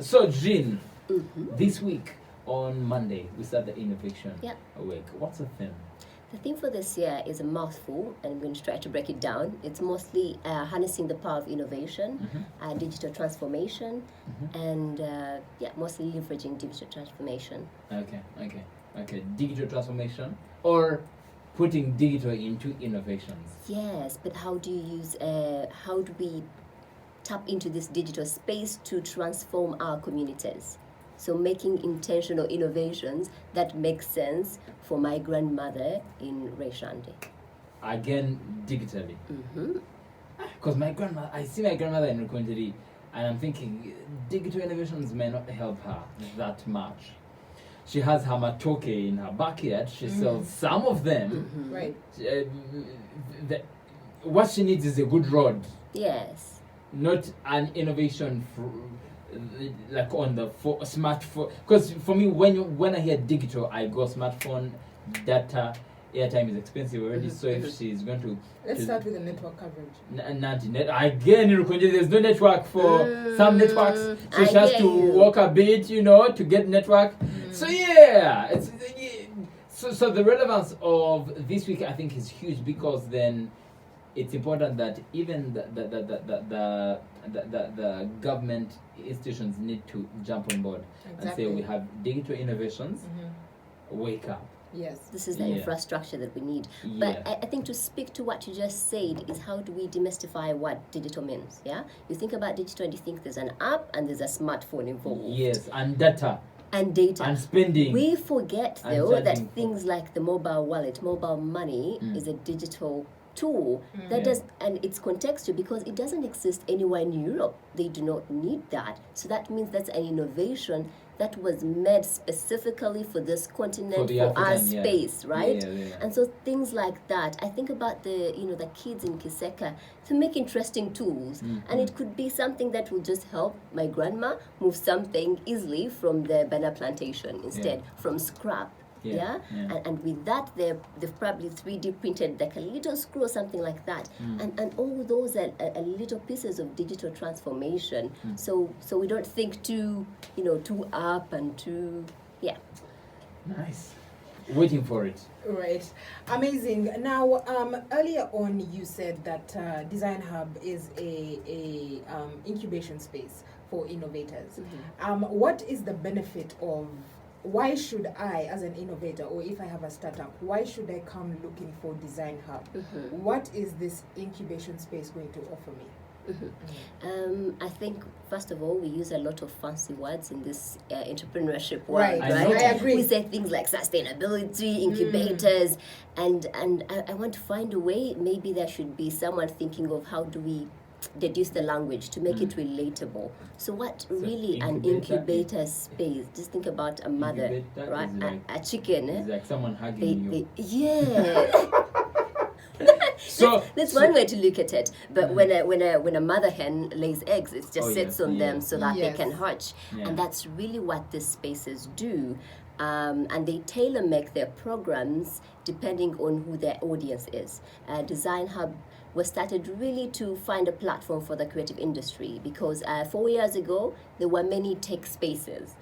So, Jean, this week on Monday, we start the Innovation Week. What's the theme? The theme for this year is a mouthful, and I'm going to try to break it down. It's mostly harnessing the power of innovation, digital transformation, and mostly leveraging digital transformation. Okay. Digital transformation or putting digital into innovations. Yes, but how do you use? How do we tap into this digital space to transform our communities? So making intentional innovations that make sense for my grandmother in Reshande. Again, digitally. Because I see my grandmother in Rukunjiri, and I'm thinking digital innovations may not help her that much. She has her matoke in her backyard. She sells some of them. Right. What she needs is a good road. Yes. Not an innovation like on the smartphone. Because for me, when I hear digital, I go smartphone, data, airtime is expensive already. So if she's going to... Let's start with the network coverage. Again, there's no network for some networks. So she has to walk a bit, to get network. So yeah, so the relevance of this week, I think, is huge, because then it's important that even the government institutions need to jump on board and say we have digital innovations. Wake up. Yes. This is the infrastructure that we need. But I think to speak to what you just said is, how do we demystify what digital means? Yeah? You think about digital and you think there's an app and there's a smartphone involved. Yes, and data. And data. And spending. We forget, though, that things like the mobile wallet, mobile money is a digital tool that does, and it's contextual because it doesn't exist anywhere in Europe. They do not need that. So that means that's an innovation that was made specifically for this continent, for our space, right? And so things like that, I think about the kids in Kiseka to make interesting tools, and it could be something that will just help my grandma move something easily from the banana plantation instead, from scrap. And with that, they've probably 3D printed like a little screw or something like that. And all those are little pieces of digital transformation. So we don't think too up and too, Nice. Waiting for it. Right. Amazing. Now, earlier on, you said that Design Hub is a incubation space for innovators. What is the benefit of... Why should I, as an innovator, or if I have a startup, why should I come looking for Design Hub? What is this incubation space going to offer me? I think, first of all, we use a lot of fancy words in this entrepreneurship world, right? I agree. We say things like sustainability, incubators, and I want to find a way. Maybe there should be someone thinking of how do we deduce the language to make it relatable. So what really an incubator space? Just think about a mother, right? A chicken. It's like someone hugging you. So that's one way to look at it. But when a mother hen lays eggs, it just sits on them so that they can hatch. And that's really what these spaces do. And they tailor make their programs depending on who their audience is. Design Hub was started really to find a platform for the creative industry, because 4 years ago there were many tech spaces,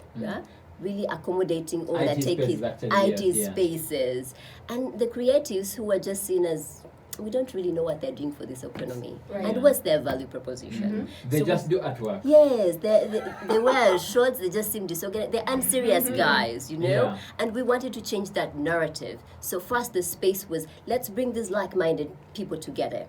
really accommodating all that tech IT spaces, and the creatives who were just seen as, we don't really know what they're doing for this economy, and what's their value proposition. They just do artwork. Yes, they wear shorts, they just seem disorganized, they're unserious guys, and we wanted to change that narrative. So first the space was, let's bring these like-minded people together,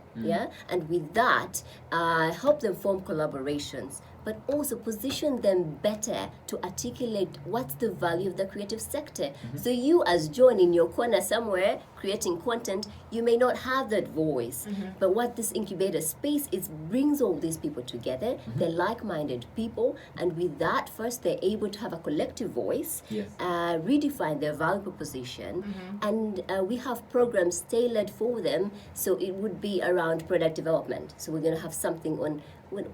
and with that, help them form collaborations, but also position them better to articulate what's the value of the creative sector. So you, as John, in your corner somewhere creating content, you may not have that voice. But what this incubator space is, brings all these people together, they're like-minded people, and with that, first they're able to have a collective voice, redefine their value proposition, and we have programs tailored for them. So it would be around product development. So we're going to have something on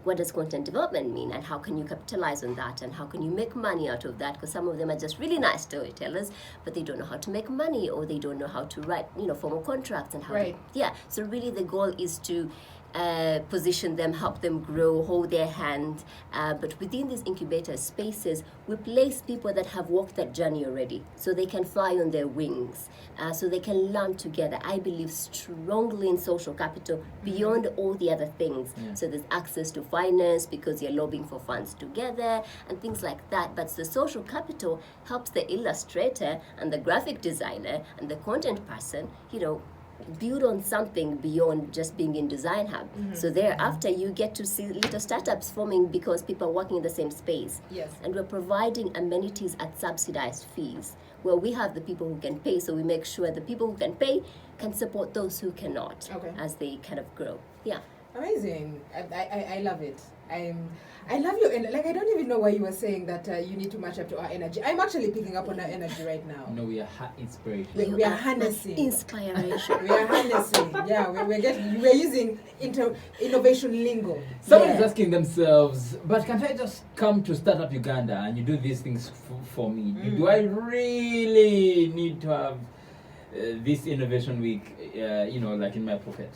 what does content development mean, and how can you capitalize on that, and how can you make money out of that? Because some of them are just really nice storytellers, but they don't know how to make money, or they don't know how to write, formal contracts and how. So really the goal is to position them, help them grow, hold their hand. But within these incubator spaces, we place people that have walked that journey already, so they can fly on their wings, so they can learn together. I believe strongly in social capital beyond all the other things. So there's access to finance because you're lobbying for funds together and things like that. But the social capital helps the illustrator and the graphic designer and the content person, build on something beyond just being in Design Hub. So thereafter, you get to see little startups forming because people are working in the same space. Yes. And we're providing amenities at subsidized fees, where we have the people who can pay, so we make sure the people who can pay can support those who cannot as they kind of grow. Yeah. Amazing. I love it. I love your energy. Like, I don't even know why you were saying that you need to match up to our energy. I'm actually picking up on our energy right now. No, we are inspiration. We are harnessing. Inspiration. We are harnessing. Yeah, we're using innovation lingo. Someone is asking themselves, but can't I just come to Startup Uganda and you do these things for me? Do I really need to have this innovation week, like in my pocket?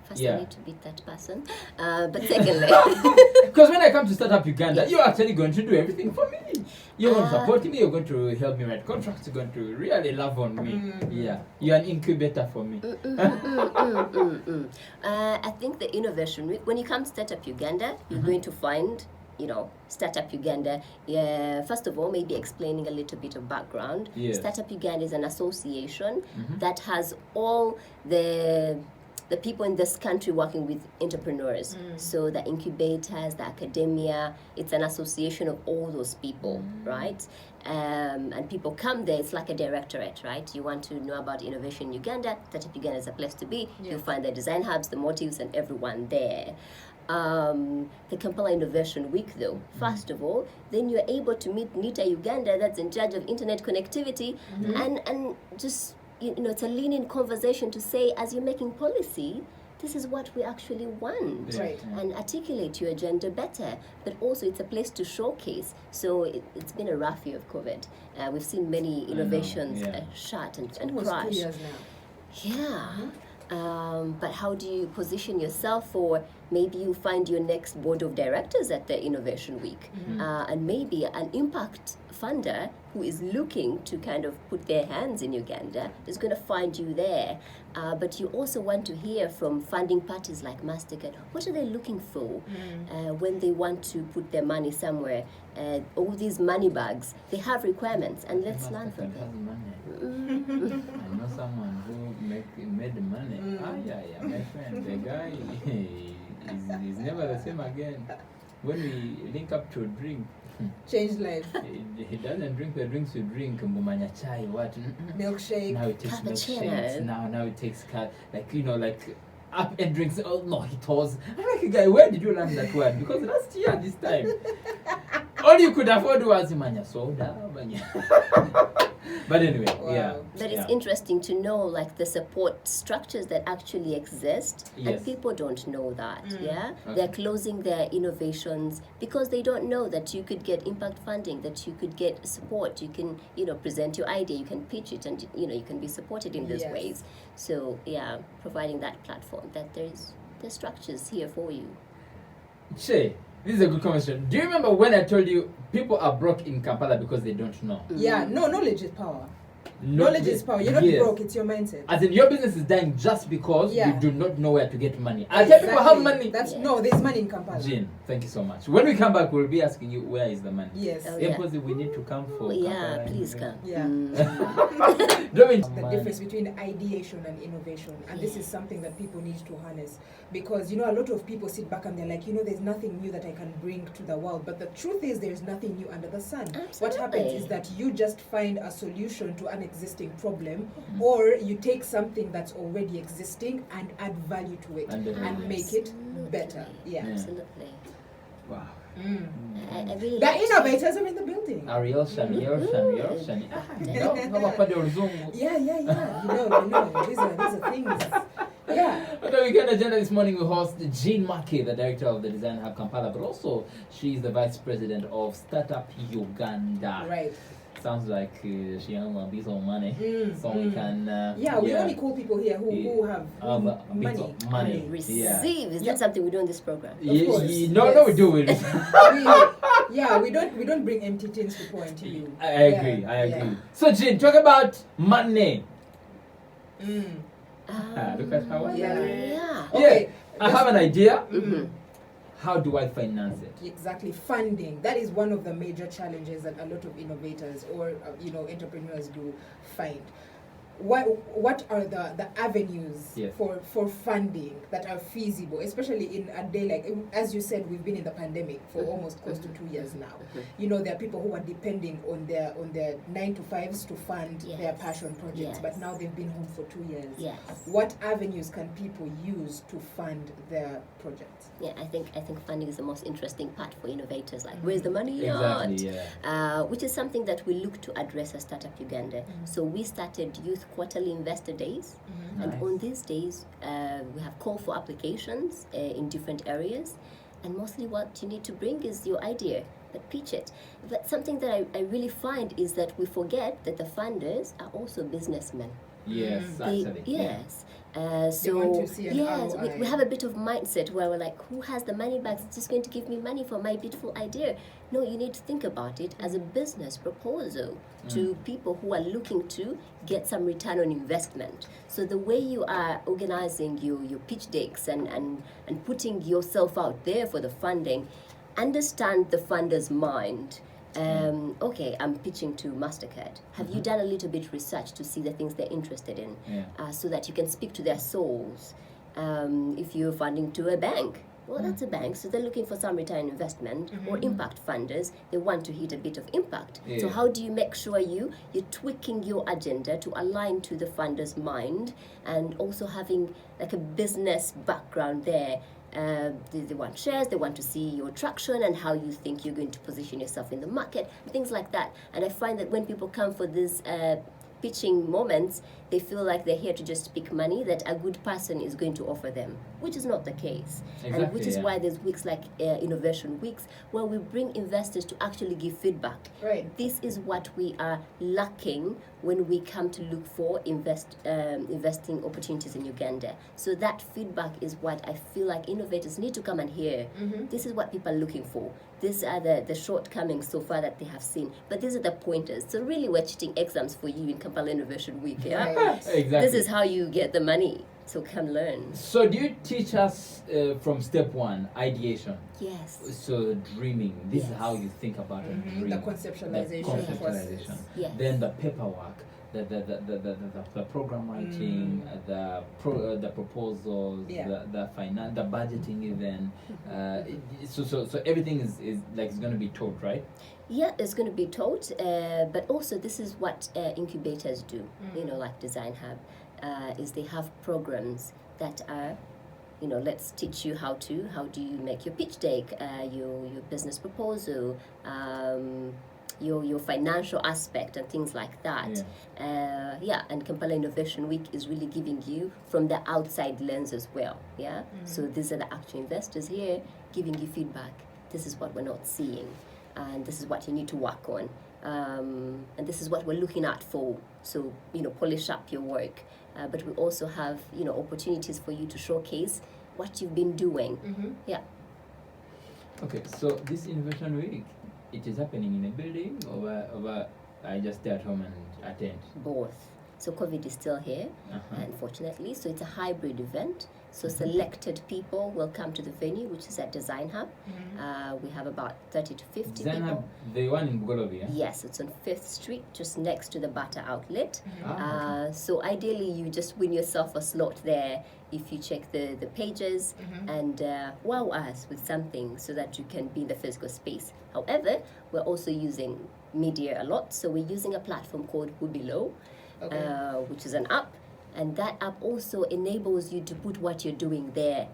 First, I need to beat that person. But secondly, because when I come to Startup Uganda, you're actually going to do everything for me. You're going to support me. You're going to help me write contracts. You're going to really love on me. Yeah, you're an incubator for me. I think the innovation week, when you come to Startup Uganda, you're going to find, Startup Uganda. First of all, maybe explaining a little bit of background. Yes. Startup Uganda is an association that has all the people in this country working with entrepreneurs. So the incubators, the academia, it's an association of all those people, right? And people come there, it's like a directorate, right? You want to know about innovation in Uganda, Startup Uganda is a place to be. You'll find the design hubs, the motives, and everyone there. The Kampala Innovation Week, though, first of all, then you're able to meet NITA Uganda, that's in charge of internet connectivity, and just, it's a lean-in conversation to say, as you're making policy, this is what we actually want, and articulate your agenda better. But also, it's a place to showcase. So it's been a rough year of COVID. We've seen many innovations shut and crash. 2 years now. Yeah. But how do you position yourself for maybe you find your next board of directors at the Innovation Week, and maybe an impact funder who is looking to kind of put their hands in Uganda is going to find you there. But you also want to hear from funding parties like MasterCard. What are they looking for when they want to put their money somewhere? All these money bags, they have requirements, and let's learn from them. I know someone who made money. Yeah, my friend, the guy is never the same again. When we link up to a drink, Changed life. he doesn't drink the drinks we drink. Mbumanya chai, what? Milkshake. Now it takes milkshakes. Now it takes up and drinks. Oh no, he toss. I'm like, guy, where did you learn that word? Because last year this time, all you could afford was manya soda. But anyway, But it's interesting to know, like, the support structures that actually exist, and people don't know that. They're closing their innovations because they don't know that you could get impact funding, that you could get support, you can present your idea, you can pitch it, and you can be supported in these ways. So providing that platform, that there's structures here for you. Che, this is a good conversation. Do you remember when I told you people are broke in Kampala because they don't know? Yeah, no, knowledge is power. Knowledge is power. You're not broke, it's your mindset. As in, your business is dying just because you do not know where to get money. I tell people have money. No, there's money in Kampala. Jean, thank you so much. When we come back, we'll be asking you, where is the money? Yes. Because we need to come for Kampala. Please come. Yeah. The difference between ideation and innovation, and this is something that people need to harness, because a lot of people sit back and they're like, there's nothing new that I can bring to the world. But the truth is, there's nothing new under the sun. Absolutely. What happens is that you just find a solution to an existing problem, or you take something that's already existing and add value to it and make it better. Absolutely. Wow. I really The innovators are in the building. Ariel Shani. Yeah. These are things. Yeah. On the Weekend Agenda this morning, we host Jean Makki, the director of the Design Hub Kampala, but also she's the vice president of Startup Uganda. Right. sounds like she has a bit of money, so we can. We only call people here who have a bit money. of money. Receive. Is that something we do in this program? No, Yes. we do it. we don't bring empty things to pour into you. I agree. So, Jane, talk about money. Look at how. Yeah. Okay. I have an idea. How do I finance it? Exactly, funding. That is one of the major challenges that a lot of innovators or entrepreneurs do find. What are the avenues for funding that are feasible, especially in a day like, as you said, we've been in the pandemic for almost close to 2 years now. There are people who are depending on their 9 to 5s to fund their passion projects, but now they've been home for 2 years. Yes. What avenues can people use to fund their projects? Yeah, I think funding is the most interesting part for innovators. Like, where's the money? Exactly, which is something that we look to address as Startup Uganda. So we started Youth Quarterly Investor Days, and on these days we have call for applications in different areas, and mostly what you need to bring is your idea, but pitch it. But something that I really find is that we forget that the funders are also businessmen. Yes, actually. Yes. They want to see an ROI. We have a bit of mindset where we're like, who has the money back? It's just going to give me money for my beautiful idea. No, you need to think about it as a business proposal to people who are looking to get some return on investment. So the way you are organizing your pitch decks and putting yourself out there for the funding, understand the funder's mind. Okay, I'm pitching to MasterCard. Have you done a little bit research to see the things they're interested in, so that you can speak to their souls? If you're funding to a bank, well, that's a bank, so they're looking for some return on investment, or impact funders, they want to hit a bit of impact. So how do you make sure you're tweaking your agenda to align to the funder's mind, and also having like a business background there? They want shares, they want to see your traction and how you think you're going to position yourself in the market, things like that. And I find that when people come for these pitching moments, they feel like they're here to just speak money that a good person is going to offer them, which is not the case. Exactly, and which is why there's weeks like Innovation Weeks, where we bring investors to actually give feedback. Right. This is what we are lacking when we come to look for investing opportunities in Uganda. So that feedback is what I feel like innovators need to come and hear. This is what people are looking for. These are the shortcomings so far that they have seen, but these are the pointers. So really, we're cheating exams for you in Kampala Innovation Week. Yeah, Exactly. This is how you get the money. So come learn. So do you teach us from step 1, ideation? Yes. So dreaming. This is how you think about a dream. The conceptualization process. Yes. Then the paperwork, the program writing, the proposals, the finance, the budgeting even. So everything is like it's going to be taught, right? Yeah, it's going to be taught, but also this is what incubators do, like DesignHub, is they have programs that are, let's teach you how do you make your pitch deck, your business proposal, your financial aspect and things like that. And Kampala Innovation Week is really giving you from the outside lens as well. So these are the actual investors here giving you feedback. This is what we're not seeing, and this is what you need to work on, and this is what we're looking at for. So polish up your work, but we also have opportunities for you to showcase what you've been doing. Okay, so this Innovation Week, it is happening in a building, or I just stay at home and attend? Both. So COVID is still here, unfortunately. So it's a hybrid event. So selected people will come to the venue, which is at DesignHub. We have about 30 to 50 DesignHub, people. the one in Bugolobi, Yes, it's on 5th Street, just next to the Bata outlet. Okay. So ideally, you just win yourself a slot there if you check the pages and wow us with something so that you can be in the physical space. However, we're also using media a lot. So we're using a platform called Below, which is an app. And that app also enables you to put what you're doing there.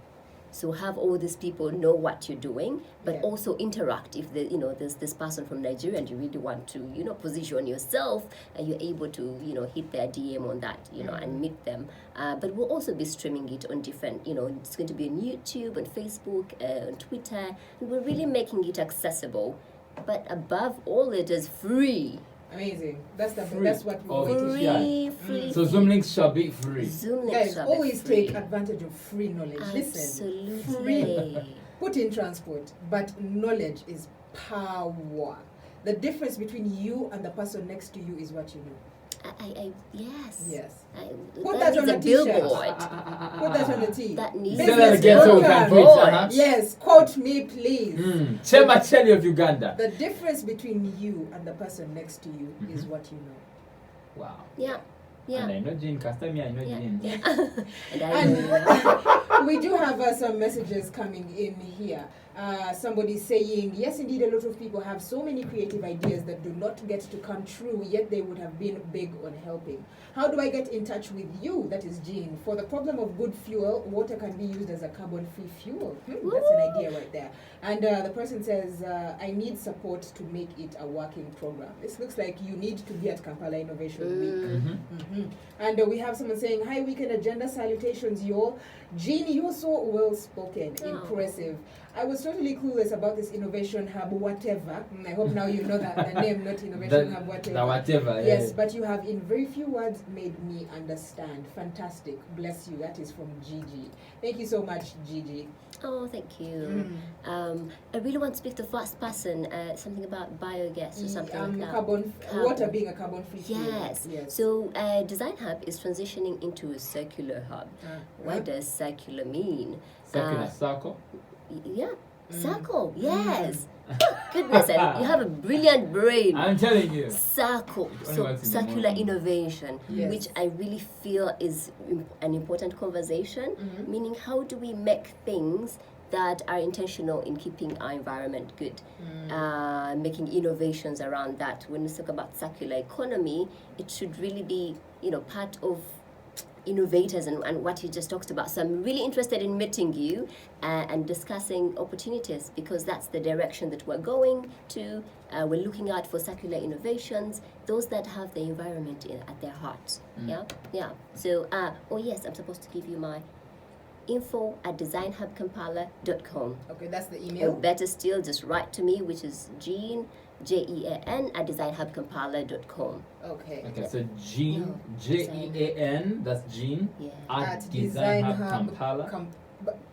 So have all these people know what you're doing, but also interact. If there's this person from Nigeria and you really want to, position yourself, and you're able to, hit their DM on that, and meet them. But we'll also be streaming it on different, it's going to be on YouTube, on Facebook, on Twitter. And we're really making it accessible. But above all, it is free. Amazing. That's Free. that's what Oh, we're waiting for. Free, free. So Zoom links shall be free. Zoom links Guys, shall be always free. take advantage of free knowledge. Listen, Absolutely. put in transport, but knowledge is power. The difference between you and the person next to you is what you know. Yes. Yes. Put that on needs a t-shirt. billboard. Put that on the tee. That needs Say that again so we can do it. Uh-huh. Yes, quote me, please. Chema Cheli of Uganda. The difference between you and the person next to you is what you know. Wow. Yeah. Yeah. And I know Jean Castami, I know Jean. And I know. We do have some messages coming in here. Somebody saying, yes, indeed, a lot of people have so many creative ideas that do not get to come true, yet they would have been big on helping. How do I get in touch with you? That is Jean. For the problem of good fuel, water can be used as a carbon-free fuel. That's an idea right there. And the person says, I need support to make it a working program. This looks like you need to be at Kampala Innovation Week. And we have someone saying, hi, weekend agenda, salutations, y'all. Jean, you're so well-spoken, impressive. I was totally clueless about this innovation hub, whatever. I hope now you know that the name, not innovation hub, whatever. The whatever. Yes, but you have, in very few words, made me understand. Fantastic. Bless you. That is from Gigi. Thank you so much, Gigi. Oh, thank you. I really want to speak to the first person, something about biogas or something like that. Carbon. Water being a carbon-free fuel. Yes. So Design Hub is transitioning into a circular hub. What does circular mean? Circular circle? Yeah. Circle. Yes. Goodness, you have a brilliant brain. I'm telling you. Circle. So circular innovation, which I really feel is an important conversation, meaning how do we make things that are intentional in keeping our environment good, making innovations around that. When we talk about circular economy, it should really be, part of innovators and what you just talked about. So I'm really interested in meeting you and discussing opportunities, because that's the direction that we're going to. We're looking out for circular innovations, those that have the environment at their heart. Yeah. So, yes, I'm supposed to give you my info at DesignHubKla.com. Okay, that's the email. Or better still, just write to me, which is Jean, Jean at DesignHubKla.com. Okay. Okay, so Jean, Jean, that's Jean, at DesignHubKla.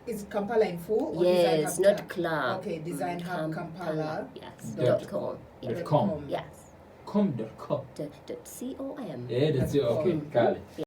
Is it Kampala in full? Or Yes, not Kla. Okay, DesignHubKla. Yes, .com. Yes. .com. Yes. Com.com. .com. Yeah, that's it. Okay, Kali.